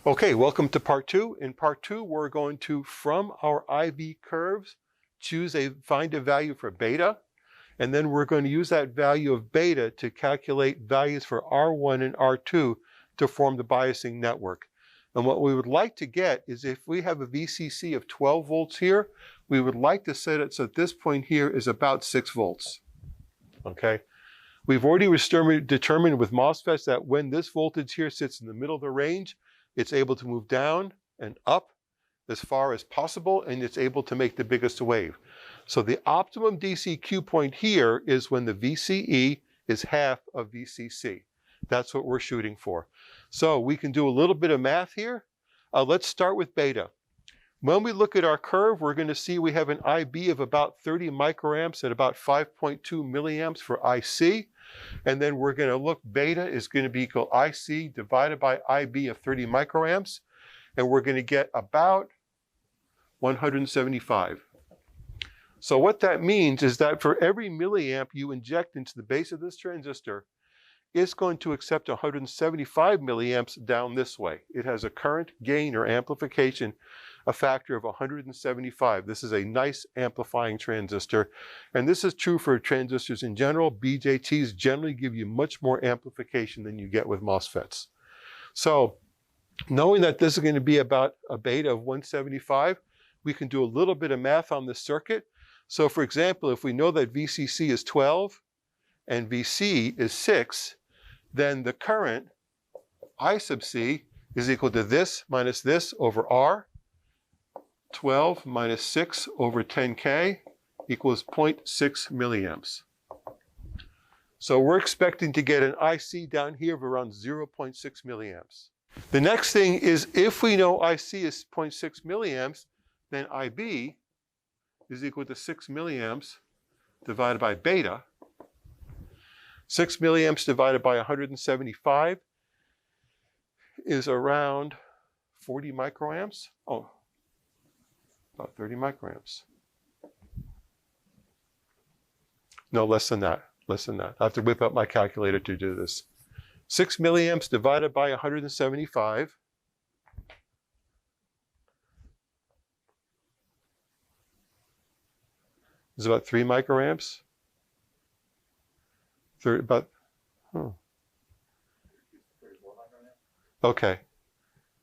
Okay, welcome to part two. In part two, we're going to, from our IV curves, find a value for beta, and then we're going to use that value of beta to calculate values for R1 and R2 to form the biasing network. And what we would like to get is if we have a VCC of 12 volts here, we would like to set it so at this point here is about 6 volts. Okay? We've already determined with MOSFETs that when this voltage here sits in the middle of the range, it's able to move down and up as far as possible, and it's able to make the biggest wave. So the optimum DC Q point here is when the VCE is half of VCC. That's what we're shooting for. So we can do a little bit of math here. Let's start with beta. When we look at our curve, we're going to see we have an IB of about 30 microamps at about 5.2 milliamps for IC. And then we're going to look, beta is going to be equal IC divided by IB of 30 microamps. And we're going to get about 175. So what that means is that for every milliamp you inject into the base of this transistor, it's going to accept 175 milliamps down this way. It has a current gain or amplification, a factor of 175. This is a nice amplifying transistor. And this is true for transistors in general. BJTs generally give you much more amplification than you get with MOSFETs. So knowing that this is going to be about a beta of 175, we can do a little bit of math on this circuit. So for example, if we know that VCC is 12 and VC is 6, then the current I sub C is equal to this minus this over R. 12 minus 6 over 10K equals 0.6 milliamps. So we're expecting to get an IC down here of around 0.6 milliamps. The next thing is if we know IC is 0.6 milliamps, then IB is equal to 6 milliamps divided by beta. 6 milliamps divided by 175 is around 40 microamps. Oh, about 30 microamps. No, less than that, less than that. I have to whip out my calculator to do this. 6 milliamps divided by 175 is about 3 microamps. Okay.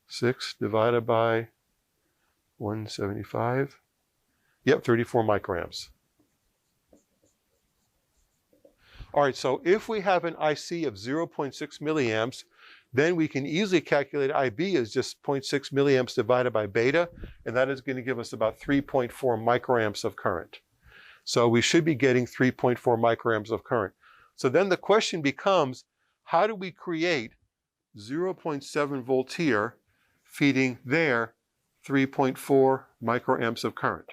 6 divided by 175. Yep, 34 microamps. All right, so if we have an IC of 0.6 milliamps, then we can easily calculate IB as just 0.6 milliamps divided by beta, and that is going to give us about 3.4 microamps of current. So we should be getting 3.4 microamps of current. So then the question becomes, how do we create 0.7 volts here feeding there 3.4 microamps of current?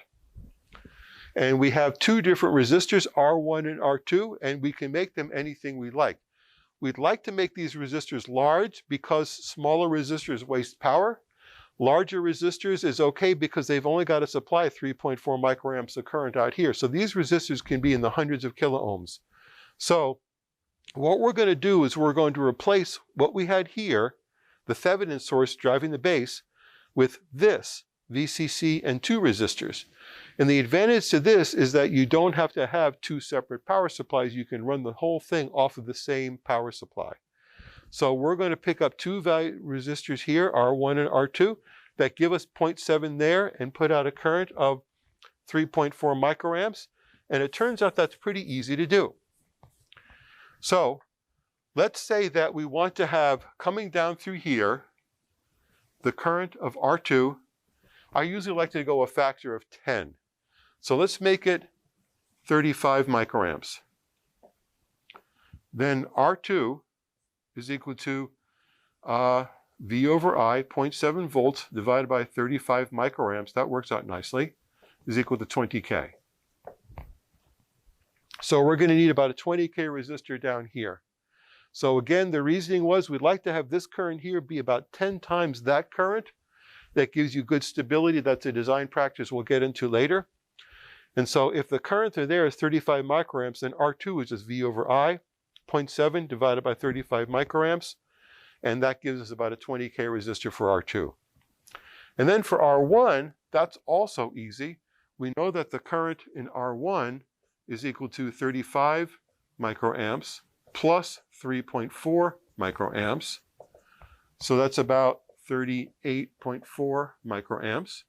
And we have two different resistors, R1 and R2, and we can make them anything we like. We'd like to make these resistors large because smaller resistors waste power. Larger resistors is okay because they've only got to supply 3.4 microamps of current out here. So these resistors can be in the hundreds of kiloohms. So what we're going to do is we're going to replace what we had here, the Thevenin source driving the base, with this VCC and 2 resistors. And the advantage to this is that you don't have to have 2 separate power supplies. You can run the whole thing off of the same power supply. So we're going to pick up 2 resistors here, R1 and R2, that give us 0.7 there and put out a current of 3.4 microamps. And it turns out that's pretty easy to do. So let's say that we want to have, coming down through here, the current of R2. I usually like to go a factor of 10. So let's make it 35 microamps. Then R2 is equal to V over I, 0.7 volts divided by 35 microamps. That works out nicely, is equal to 20K. So we're going to need about a 20K resistor down here. So again, the reasoning was we'd like to have this current here be about 10 times that current. That gives you good stability. That's a design practice we'll get into later. And so if the current there is 35 microamps, then R2 is just V over I, 0.7 divided by 35 microamps. and that gives us about a 20K resistor for R2. And then for R1, that's also easy. We know that the current in R1 is equal to 35 microamps plus 3.4 microamps. So that's about 38.4 microamps.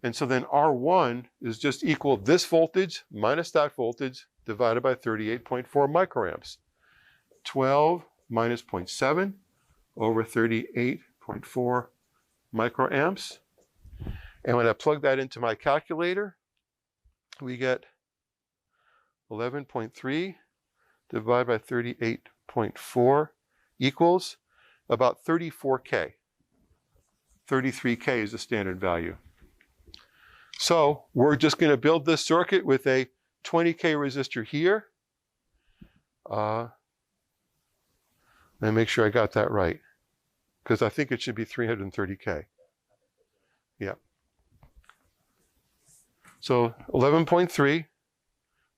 And so then R1 is just equal this voltage minus that voltage divided by 38.4 microamps. 12 minus 0.7 over 38.4 microamps. And when I plug that into my calculator, we get 11.3 divided by 38.4 equals about 34K. 33K is the standard value. So we're just going to build this circuit with a 20K resistor here. Let me make sure I got that right, because I think it should be 330K. Yeah. So 11.3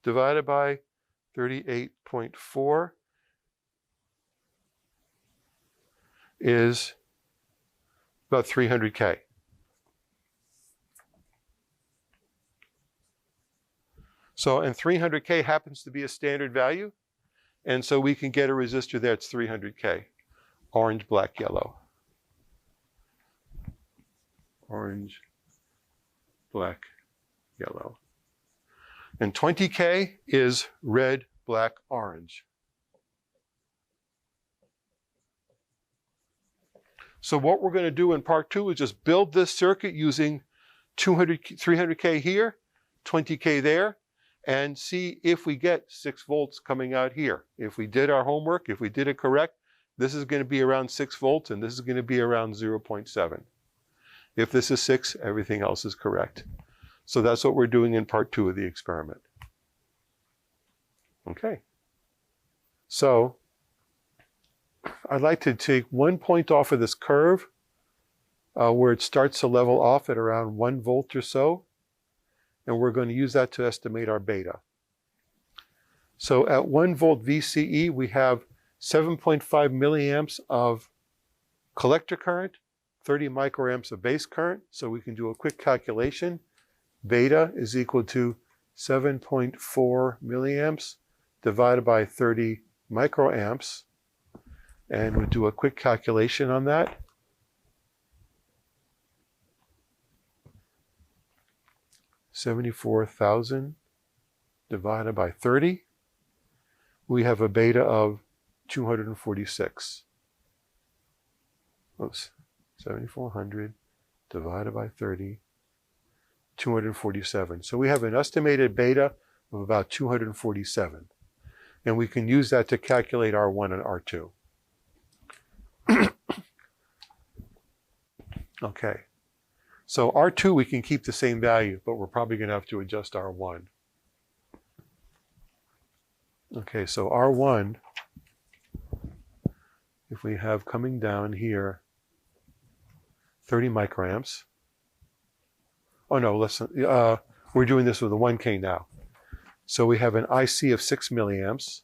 divided by 38.4 is about 300K. So, and 300K happens to be a standard value, and so we can get a resistor that's 300K. Orange, black, yellow. Orange, black, yellow. And 20K is red, black, orange. So what we're going to do in part 2 is just build this circuit using 300K here, 20K there, and see if we get 6 volts coming out here. If we did our homework, if we did it correct, this is going to be around 6 volts, and this is going to be around 0.7. If this is 6, everything else is correct. So that's what we're doing in part 2 of the experiment. Okay. So I'd like to take 1 point off of this curve where it starts to level off at around 1 volt or so. And we're going to use that to estimate our beta. So at 1 volt VCE, we have 7.5 milliamps of collector current, 30 microamps of base current. So we can do a quick calculation. Beta is equal to 7.4 milliamps divided by 30 microamps. And we'll do a quick calculation on that. 74,000 divided by 30. We have a beta of 246. Oops, 7,400 divided by 30, 247. So we have an estimated beta of about 247. And we can use that to calculate R1 and R2. Okay. So R2, we can keep the same value, but we're probably going to have to adjust R1. Okay, so R1, if we have coming down here 30 microamps. Oh no, listen, we're doing this with a 1K now. So we have an IC of 6 milliamps,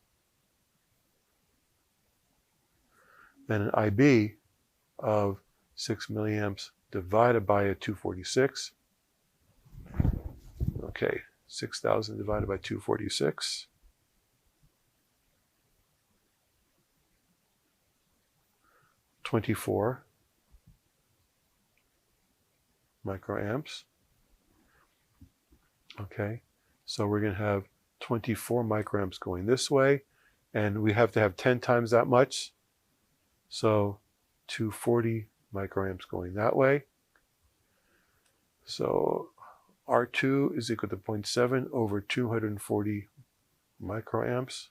then an IB of 6 milliamps divided by a 246. Okay, 6,000 divided by 246. 24 microamps. Okay, so we're going to have 24 microamps going this way, and we have to have 10 times that much. So 240 microamps going that way. So R2 is equal to 0.7 over 240 microamps.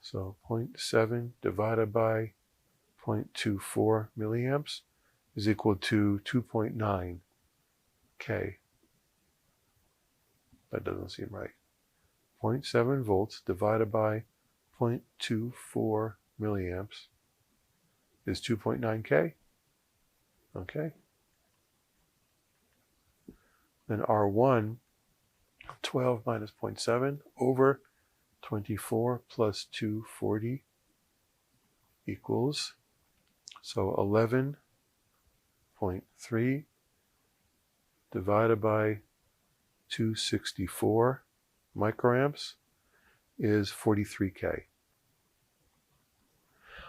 So 0.7 divided by 0.24 milliamps is equal to 2.9 K. That doesn't seem right. 0.7 volts divided by 0.24 milliamps is 2.9 K. Okay. Then R1, 12 minus 0.7 over 24 plus 240 equals, so 11.3 divided by 264 microamps is 43K.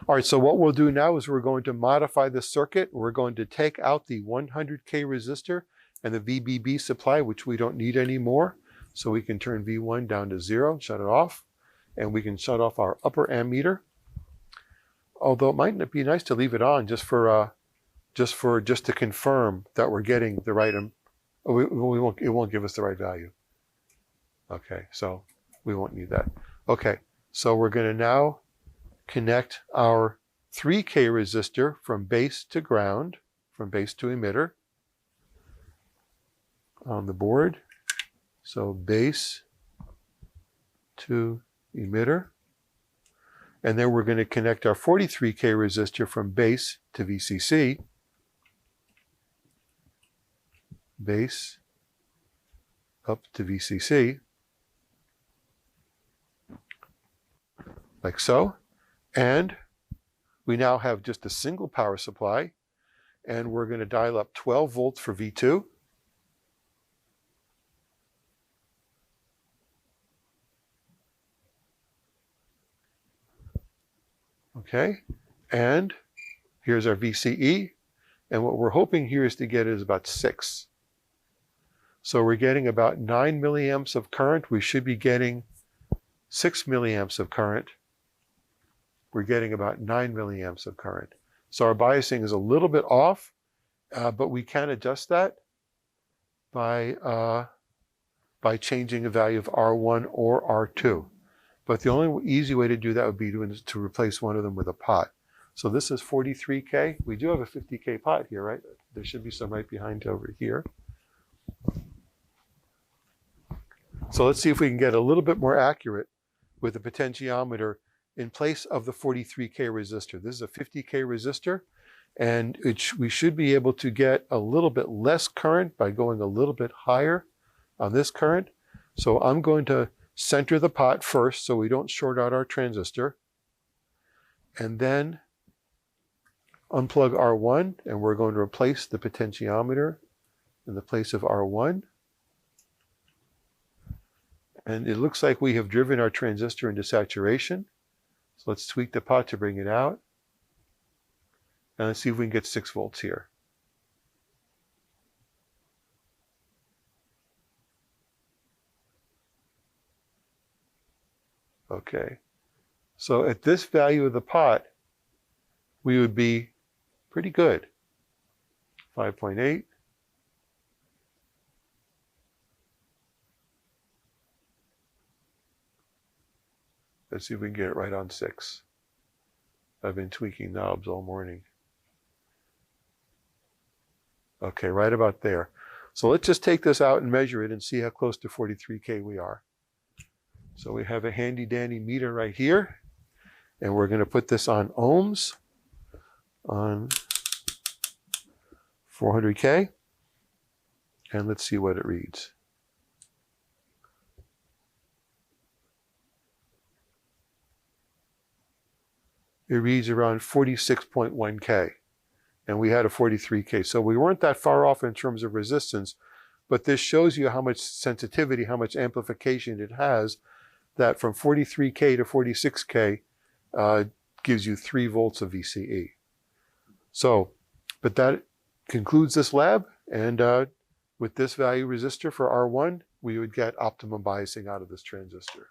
All right, so what we'll do now is we're going to modify the circuit. We're going to take out the 100K resistor and the VBB supply, which we don't need anymore. So we can turn V1 down to 0, shut it off, and we can shut off our upper ammeter. Although it might be nice to leave it on just to confirm that we're getting the right, it won't give us the right value. Okay, so we won't need that. Okay, so we're going to now connect our 3K resistor from base to ground, from base to emitter on the board. So base to emitter. And then we're going to connect our 43K resistor from base to VCC. Base up to VCC. Like so. And we now have just a single power supply. And we're going to dial up 12 volts for V2. Okay, and here's our VCE, and what we're hoping here is to get is about 6. So we're getting about 9 milliamps of current. We should be getting 6 milliamps of current. We're getting about 9 milliamps of current. So our biasing is a little bit off, but we can adjust that by changing the value of R1 or R2. But the only easy way to do that would be to replace one of them with a pot. So this is 43K. We do have a 50K pot here, right? There should be some right behind over here. So let's see if we can get a little bit more accurate with the potentiometer in place of the 43K resistor. This is a 50K resistor, and we should be able to get a little bit less current by going a little bit higher on this current. So I'm going to center the pot first so we don't short out our transistor, and then unplug R1, and we're going to replace the potentiometer in the place of R1. And it looks like we have driven our transistor into saturation. So let's tweak the pot to bring it out. And let's see if we can get 6 volts here. Okay, so at this value of the pot, we would be pretty good. 5.8. Let's see if we can get it right on 6. I've been tweaking knobs all morning. Okay, right about there. So let's just take this out and measure it and see how close to 43K we are. So we have a handy dandy meter right here, and we're going to put this on ohms on 400K, and let's see what it reads. It reads around 46.1K, and we had a 43K. So we weren't that far off in terms of resistance, but this shows you how much sensitivity, how much amplification it has, that from 43K to 46K gives you 3 volts of VCE. So, but that concludes this lab, and with this value resistor for R1, we would get optimum biasing out of this transistor.